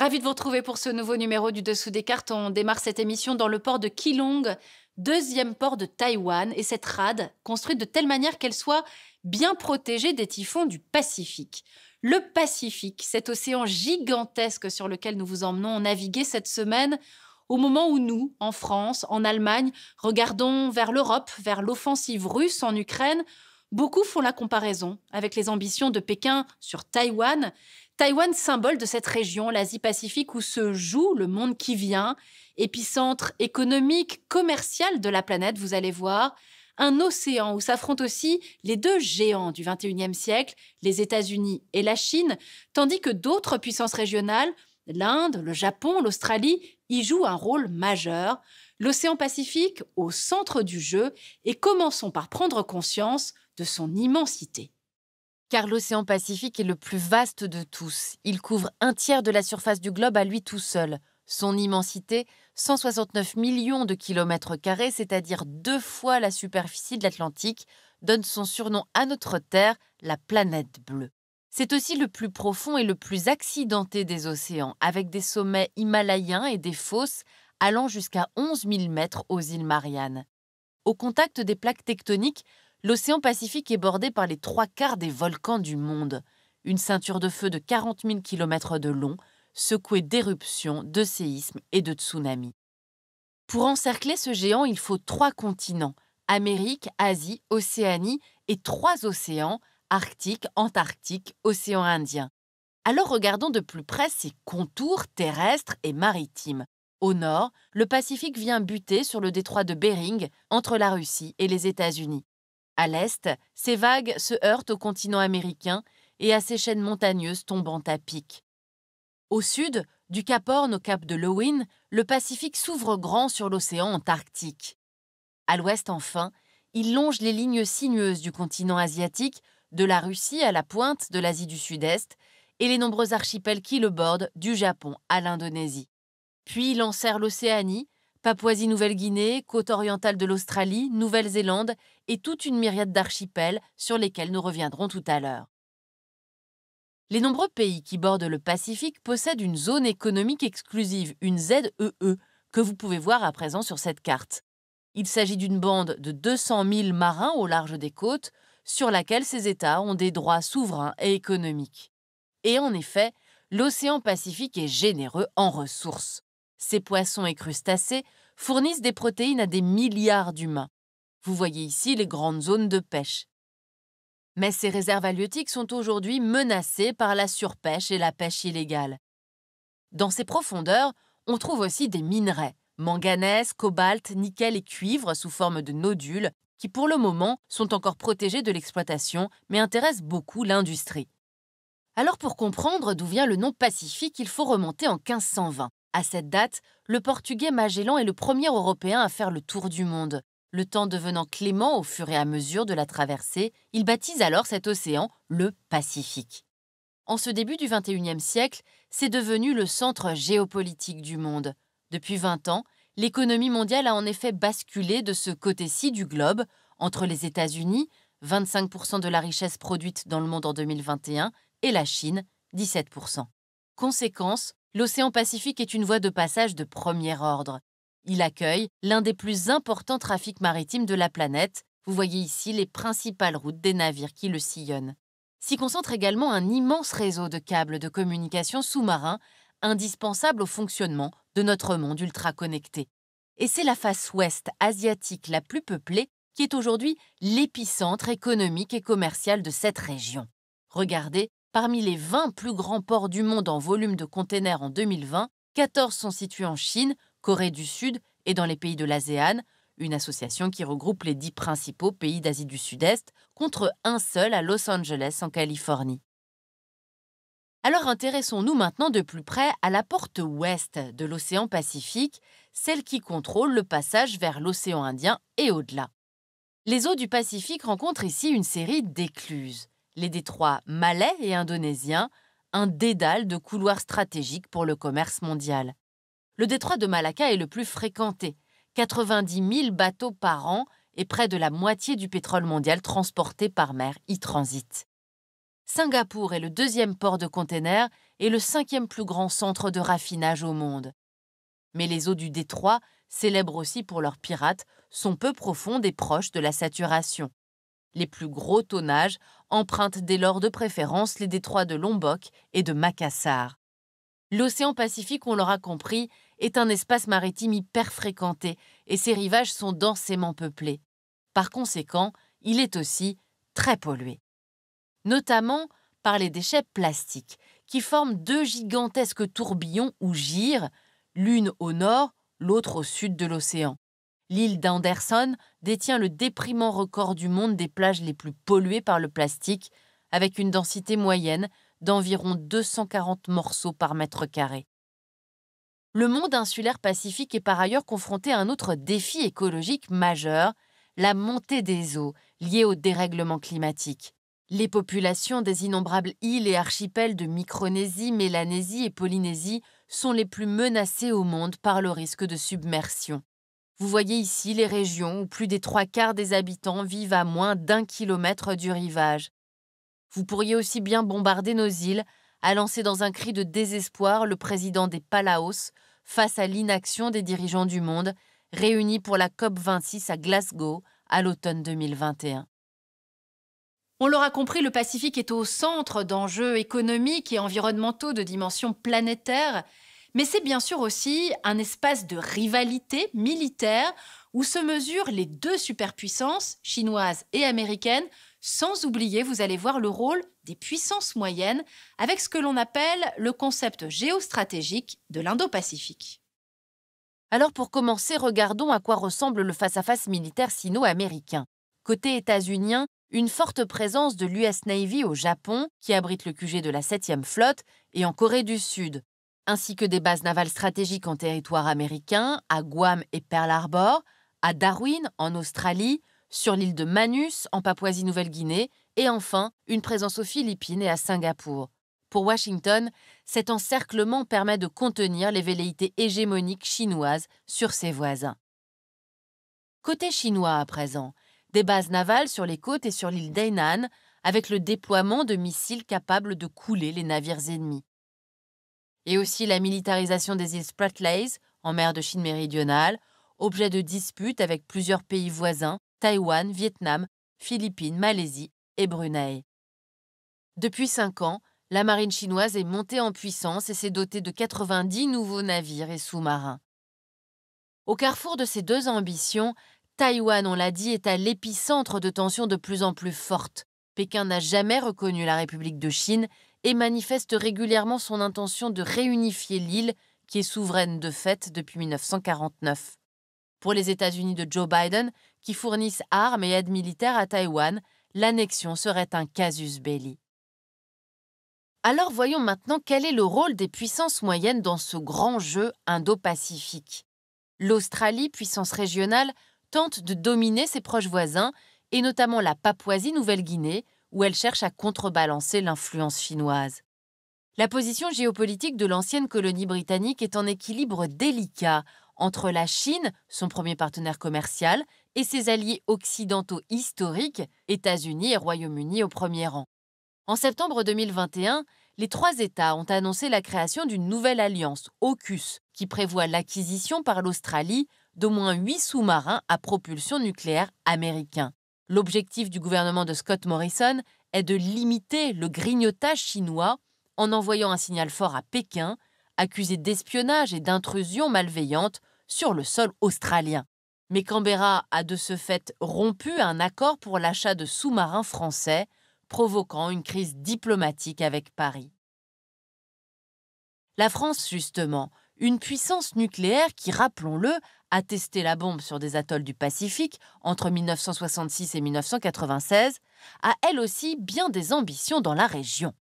Ravi de vous retrouver pour ce nouveau numéro du Dessous des cartes. On démarre cette émission dans le port de Keelung, deuxième port de Taïwan, et cette rade construite de telle manière qu'elle soit bien protégée des typhons du Pacifique. Le Pacifique, cet océan gigantesque sur lequel nous vous emmenons naviguer cette semaine, au moment où nous, en France, en Allemagne, regardons vers l'Europe, vers l'offensive russe en Ukraine, beaucoup font la comparaison avec les ambitions de Pékin sur Taïwan. Taïwan, symbole de cette région, l'Asie-Pacifique, où se joue le monde qui vient, épicentre économique, commercial de la planète, vous allez voir, un océan où s'affrontent aussi les deux géants du XXIe siècle, les États-Unis et la Chine, tandis que d'autres puissances régionales, l'Inde, le Japon, l'Australie, y jouent un rôle majeur. L'océan Pacifique au centre du jeu, et commençons par prendre conscience de son immensité. Car l'océan Pacifique est le plus vaste de tous. Il couvre un tiers de la surface du globe à lui tout seul. Son immensité, 169 millions de kilomètres carrés, c'est-à-dire 2 fois la superficie de l'Atlantique, donne son surnom à notre Terre, la planète bleue. C'est aussi le plus profond et le plus accidenté des océans, avec des sommets himalayens et des fosses allant jusqu'à 11 000 mètres aux îles Mariannes. Au contact des plaques tectoniques, l'océan Pacifique est bordé par les 3/4 des volcans du monde, une ceinture de feu de 40 000 km de long, secouée d'éruptions, de séismes et de tsunamis. Pour encercler ce géant, il faut 3 continents, Amérique, Asie, Océanie, et 3 océans, Arctique, Antarctique, océan Indien. Alors regardons de plus près ses contours terrestres et maritimes. Au nord, le Pacifique vient buter sur le détroit de Bering, entre la Russie et les États-Unis. À l'est, ces vagues se heurtent au continent américain et à ses chaînes montagneuses tombant à pic. Au sud, du Cap Horn au cap de Lowen, le Pacifique s'ouvre grand sur l'océan Antarctique. À l'ouest, enfin, il longe les lignes sinueuses du continent asiatique, de la Russie à la pointe de l'Asie du Sud-Est, et les nombreux archipels qui le bordent, du Japon à l'Indonésie. Puis il enserre l'Océanie, Papouasie-Nouvelle-Guinée, côte orientale de l'Australie, Nouvelle-Zélande et toute une myriade d'archipels sur lesquels nous reviendrons tout à l'heure. Les nombreux pays qui bordent le Pacifique possèdent une zone économique exclusive, une ZEE, que vous pouvez voir à présent sur cette carte. Il s'agit d'une bande de 200 000 marins au large des côtes, sur laquelle ces États ont des droits souverains et économiques. Et en effet, l'océan Pacifique est généreux en ressources. Ces poissons et crustacés fournissent des protéines à des milliards d'humains. Vous voyez ici les grandes zones de pêche. Mais ces réserves halieutiques sont aujourd'hui menacées par la surpêche et la pêche illégale. Dans ces profondeurs, on trouve aussi des minerais, manganèse, cobalt, nickel et cuivre sous forme de nodules, qui pour le moment sont encore protégés de l'exploitation, mais intéressent beaucoup l'industrie. Alors pour comprendre d'où vient le nom Pacifique, il faut remonter en 1520. À cette date, le Portugais Magellan est le premier Européen à faire le tour du monde. Le temps devenant clément au fur et à mesure de la traversée, il baptise alors cet océan le Pacifique. En ce début du XXIe siècle, c'est devenu le centre géopolitique du monde. Depuis 20 ans, l'économie mondiale a en effet basculé de ce côté-ci du globe, entre les États-Unis, 25% de la richesse produite dans le monde en 2021, et la Chine, 17%. Conséquence, l'océan Pacifique est une voie de passage de premier ordre. Il accueille l'un des plus importants trafics maritimes de la planète. Vous voyez ici les principales routes des navires qui le sillonnent. S'y concentre également un immense réseau de câbles de communication sous-marins, indispensable au fonctionnement de notre monde ultra connecté. Et c'est la face ouest asiatique la plus peuplée qui est aujourd'hui l'épicentre économique et commercial de cette région. Regardez, parmi les 20 plus grands ports du monde en volume de containers en 2020, 14 sont situés en Chine, Corée du Sud et dans les pays de l'ASEAN, une association qui regroupe les 10 principaux pays d'Asie du Sud-Est, contre un seul à Los Angeles en Californie. Alors intéressons-nous maintenant de plus près à la porte ouest de l'océan Pacifique, celle qui contrôle le passage vers l'océan Indien et au-delà. Les eaux du Pacifique rencontrent ici une série d'écluses, les détroits malais et indonésiens, un dédale de couloirs stratégiques pour le commerce mondial. Le détroit de Malacca est le plus fréquenté, 90 000 bateaux par an et près de la moitié du pétrole mondial transporté par mer y transite. Singapour est le deuxième port de containers et le cinquième plus grand centre de raffinage au monde. Mais les eaux du détroit, célèbres aussi pour leurs pirates, sont peu profondes et proches de la saturation. Les plus gros tonnages empruntent dès lors de préférence les détroits de Lombok et de Makassar. L'océan Pacifique, on l'aura compris, est un espace maritime hyper fréquenté et ses rivages sont densément peuplés. Par conséquent, il est aussi très pollué. Notamment par les déchets plastiques, qui forment deux gigantesques tourbillons ou gyres, l'une au nord, l'autre au sud de l'océan. L'île d'Anderson détient le déprimant record du monde des plages les plus polluées par le plastique, avec une densité moyenne d'environ 240 morceaux par mètre carré. Le monde insulaire pacifique est par ailleurs confronté à un autre défi écologique majeur, la montée des eaux liée au dérèglement climatique. Les populations des innombrables îles et archipels de Micronésie, Mélanésie et Polynésie sont les plus menacées au monde par le risque de submersion. Vous voyez ici les régions où plus des 3/4 des habitants vivent à moins d'1 kilomètre du rivage. Vous pourriez aussi bien bombarder nos îles, a lancé dans un cri de désespoir le président des Palaos face à l'inaction des dirigeants du monde, réunis pour la COP26 à Glasgow à l'automne 2021. On l'aura compris, le Pacifique est au centre d'enjeux économiques et environnementaux de dimension planétaire, mais c'est bien sûr aussi un espace de rivalité militaire où se mesurent les deux superpuissances, chinoises et américaines, sans oublier, vous allez voir, le rôle des puissances moyennes avec ce que l'on appelle le concept géostratégique de l'Indo-Pacifique. Alors pour commencer, regardons à quoi ressemble le face-à-face militaire sino-américain. Côté états-unien, une forte présence de l'US Navy au Japon, qui abrite le QG de la 7e flotte, et en Corée du Sud, ainsi que des bases navales stratégiques en territoire américain, à Guam et Pearl Harbor, à Darwin, en Australie, sur l'île de Manus, en Papouasie-Nouvelle-Guinée, et enfin, une présence aux Philippines et à Singapour. Pour Washington, cet encerclement permet de contenir les velléités hégémoniques chinoises sur ses voisins. Côté chinois à présent, des bases navales sur les côtes et sur l'île d'Hainan, avec le déploiement de missiles capables de couler les navires ennemis. Et aussi la militarisation des îles Spratleys, en mer de Chine méridionale, objet de disputes avec plusieurs pays voisins, Taïwan, Vietnam, Philippines, Malaisie et Brunei. Depuis 5 ans, la marine chinoise est montée en puissance et s'est dotée de 90 nouveaux navires et sous-marins. Au carrefour de ces deux ambitions, Taïwan, on l'a dit, est à l'épicentre de tensions de plus en plus fortes. Pékin n'a jamais reconnu la République de Chine et manifeste régulièrement son intention de réunifier l'île, qui est souveraine de fait depuis 1949. Pour les États-Unis de Joe Biden, qui fournissent armes et aides militaires à Taïwan, l'annexion serait un casus belli. Alors voyons maintenant quel est le rôle des puissances moyennes dans ce grand jeu indo-pacifique. L'Australie, puissance régionale, tente de dominer ses proches voisins, et notamment la Papouasie-Nouvelle-Guinée, où elle cherche à contrebalancer l'influence chinoise. La position géopolitique de l'ancienne colonie britannique est en équilibre délicat entre la Chine, son premier partenaire commercial, et ses alliés occidentaux historiques, États-Unis et Royaume-Uni au premier rang. En septembre 2021, les 3 États ont annoncé la création d'une nouvelle alliance, AUKUS, qui prévoit l'acquisition par l'Australie d'au moins 8 sous-marins à propulsion nucléaire américains. L'objectif du gouvernement de Scott Morrison est de limiter le grignotage chinois en envoyant un signal fort à Pékin, accusé d'espionnage et d'intrusion malveillante sur le sol australien. Mais Canberra a de ce fait rompu un accord pour l'achat de sous-marins français, provoquant une crise diplomatique avec Paris. La France, justement, une puissance nucléaire qui, rappelons-le, a testé la bombe sur des atolls du Pacifique entre 1966 et 1996, a elle aussi bien des ambitions dans la région.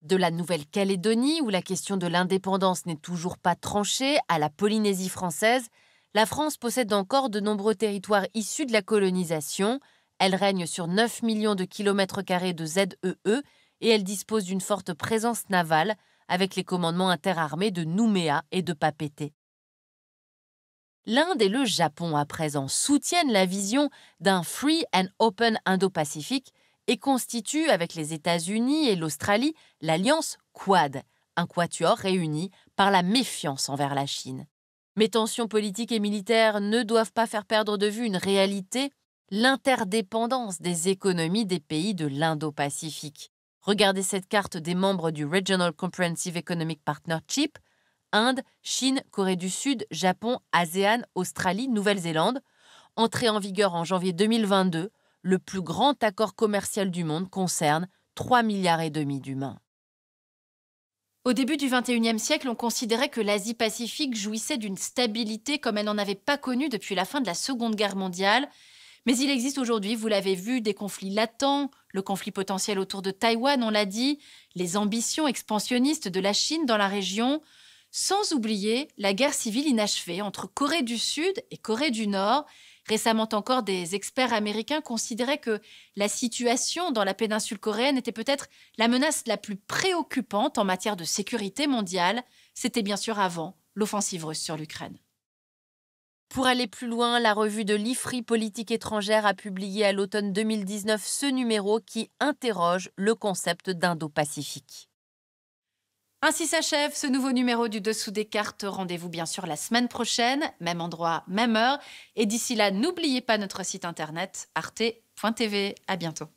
De la Nouvelle-Calédonie, où la question de l'indépendance n'est toujours pas tranchée, à la Polynésie française, la France possède encore de nombreux territoires issus de la colonisation. Elle règne sur 9 millions de kilomètres carrés de ZEE et elle dispose d'une forte présence navale avec les commandements interarmés de Nouméa et de Papeete. L'Inde et le Japon, à présent, soutiennent la vision d'un Free and Open Indo-Pacifique et constitue, avec les États-Unis et l'Australie, l'alliance Quad, un quatuor réuni par la méfiance envers la Chine. Mais tensions politiques et militaires ne doivent pas faire perdre de vue une réalité, l'interdépendance des économies des pays de l'Indo-Pacifique. Regardez cette carte des membres du Regional Comprehensive Economic Partnership: Inde, Chine, Corée du Sud, Japon, ASEAN, Australie, Nouvelle-Zélande. Entré en vigueur en janvier 2022, le plus grand accord commercial du monde concerne 3,5 milliards d'humains. Au début du XXIe siècle, on considérait que l'Asie-Pacifique jouissait d'une stabilité comme elle n'en avait pas connue depuis la fin de la Seconde Guerre mondiale. Mais il existe aujourd'hui, vous l'avez vu, des conflits latents, le conflit potentiel autour de Taïwan, on l'a dit, les ambitions expansionnistes de la Chine dans la région, sans oublier la guerre civile inachevée entre Corée du Sud et Corée du Nord. Récemment encore, des experts américains considéraient que la situation dans la péninsule coréenne était peut-être la menace la plus préoccupante en matière de sécurité mondiale. C'était bien sûr avant l'offensive russe sur l'Ukraine. Pour aller plus loin, la revue de l'IFRI Politique étrangère a publié à l'automne 2019 ce numéro qui interroge le concept d'Indo-Pacifique. Ainsi s'achève ce nouveau numéro du Dessous des cartes. Rendez-vous bien sûr la semaine prochaine, même endroit, même heure. Et d'ici là, n'oubliez pas notre site internet arte.tv. À bientôt.